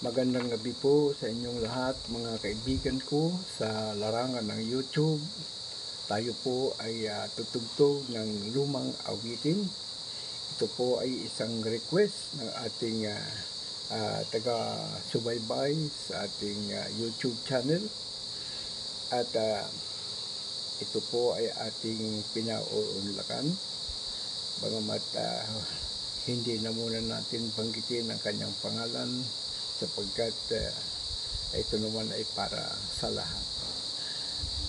Magandang gabi po sa inyong lahat, mga kaibigan ko sa larangan ng YouTube. Tayo po ay tutugtog ng lumang awitin. Ito po ay isang request ng ating taga-subaybay sa ating YouTube channel. At ito po ay ating pinauunlakan. Bagamat hindi na muna natin banggitin ang kanyang pangalan sapagkat ito naman ay para sa lahat.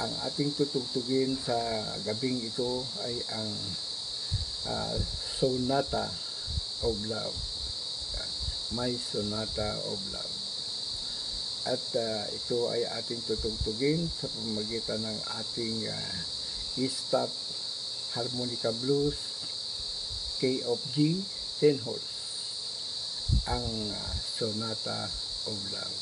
Ang ating tutugtugin sa gabing ito ay ang Sonata of Love. My Sonata of Love. At ito ay ating tutugtugin sa pamamagitan ng ating E-stop Harmonica Blues K of G 10 Horse, ang Sonata of Love.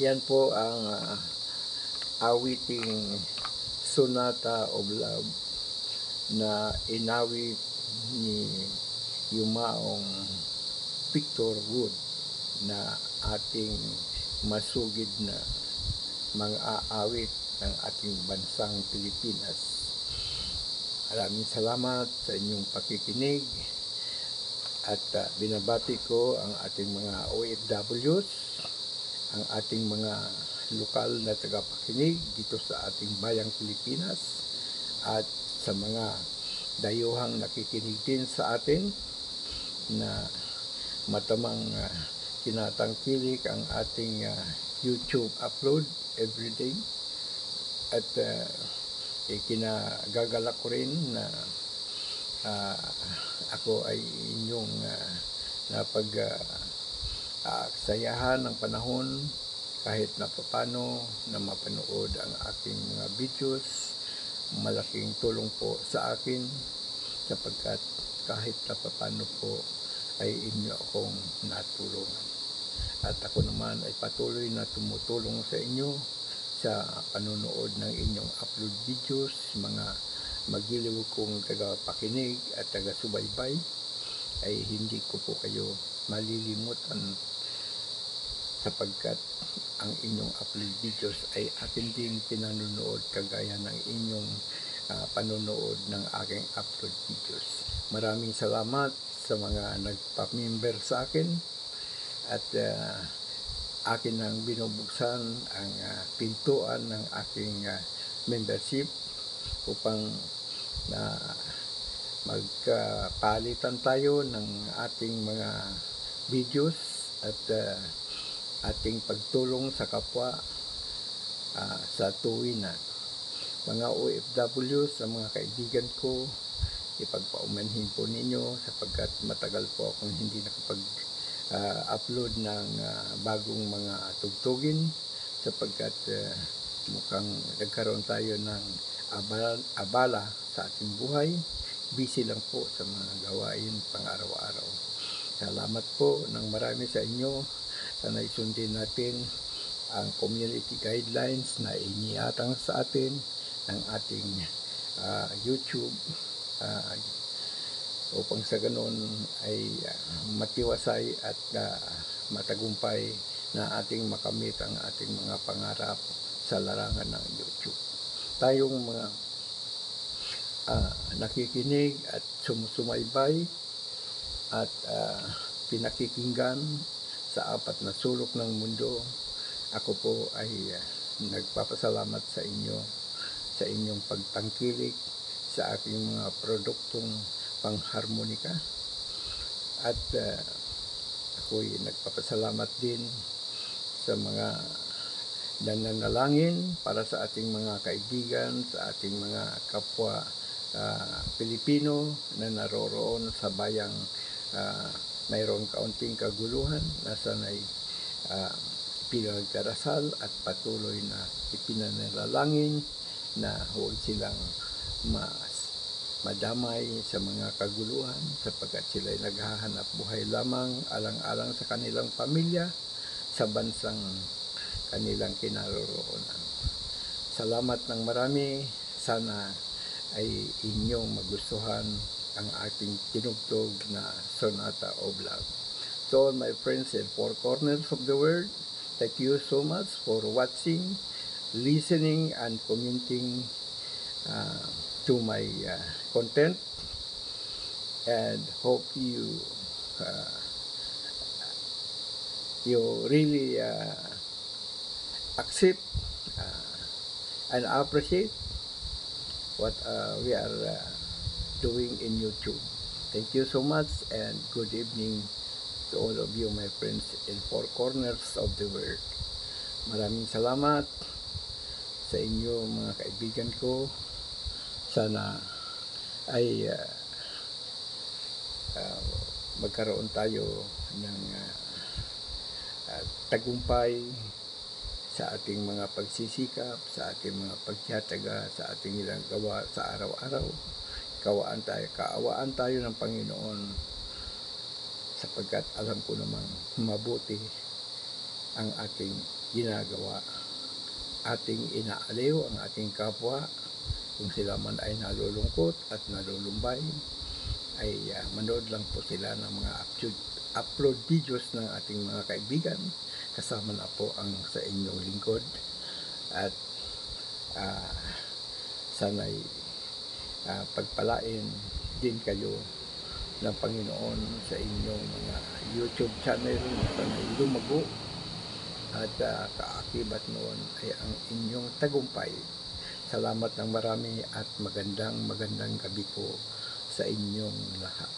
Yan po ang awiting Sonata of Love na inawit ni Yumaong Victor Wood na ating masugid na mga aawit ng ating bansang Pilipinas. Maraming salamat sa inyong pakikinig at binabati ko ang ating mga OFWs, ang ating mga lokal na tagapakinig dito sa ating bayang Pilipinas at sa mga dayuhang nakikinig din sa atin na matamang tinatangkilik ang ating YouTube upload everyday at kinagagalak ko rin na ako ay inyong napag-aksayahan ng panahon kahit na papano na mapanood ang aking mga videos. Malaking tulong po sa akin sapagkat kahit na papano po ay inyo akong natulungan. At ako naman ay patuloy na tumutulong sa inyo sa panonood ng inyong upload videos, mga magiliw kong tagapakinig at taga-subaybay, ay hindi ko po kayo malilimutan sapagkat ang inyong upload videos ay akin din pinanonood kagaya ng inyong panonood ng aking upload videos. Maraming salamat sa mga nagpa-member sa akin at akin ang binubuksan ang pintuan ng aking membership upang magpalitan tayo ng ating mga videos at ating pagtulong sa kapwa sa tuwina. Mga OFW, sa mga kaibigan ko, ipagpaumanhin po ninyo sapagkat matagal po akong hindi nakapag-upload ng bagong mga tugtugin sapagkat mukhang nagkaroon tayo ng abala sa ating buhay. Busy lang po sa mga gawain pang-araw-araw. Salamat po ng marami sa inyo. Sana'y sundin natin ang community guidelines na iniatang sa atin ng ating YouTube upang sa ganon ay matiwasay at matagumpay na ating makamit ang ating mga pangarap sa larangan ng YouTube. Tayong mga nakikinig at sumusumaybay at pinakikinggan sa apat na sulok ng mundo, ako po ay nagpapasalamat sa inyo sa inyong pagtangkilik sa aking mga produktong pangharmonika at ako'y nagpapasalamat din sa mga nananalangin para sa ating mga kaibigan, sa ating mga kapwa Pilipino na naroroon sa bayang mayroong kaunting kaguluhan na sana'y pinagdarasal at patuloy na ipinanalalangin na huwag silang madamay sa mga kaguluhan sapagkat sila'y naghahanap buhay lamang alang-alang sa kanilang pamilya sa bansang kanilang kinaroroonan. Salamat ng marami. Sana ay inyong magustuhan ang ating tinugtog na Sonata of Love. To all my friends in four corners of the world, thank you so much for watching, listening, and commenting to my content, and hope you really accept and appreciate what we are doing in YouTube. Thank you so much and good evening to all of you, my friends in four corners of the world. Maraming salamat sa inyo mga kaibigan ko. Sana ay magkaroon tayo ng tagumpay sa ating mga pagsisikap, sa ating mga pagtiyataga, sa ating ilang gawa sa araw-araw. Kaawaan tayo ng Panginoon sapagkat alam ko namang mabuti ang ating ginagawa. Ating inaaliw ang ating kapwa kung sila man ay nalulungkot at nalulumbay, ay manood lang po sila ng mga upload videos ng ating mga kaibigan, kasama na po ang sa inyong lingkod. At sana'y pagpalain din kayo ng Panginoon sa inyong mga YouTube channel, sana'y lumago at kaakibat noon ay ang inyong tagumpay. Salamat ng marami at magandang gabi po sa inyong lahat.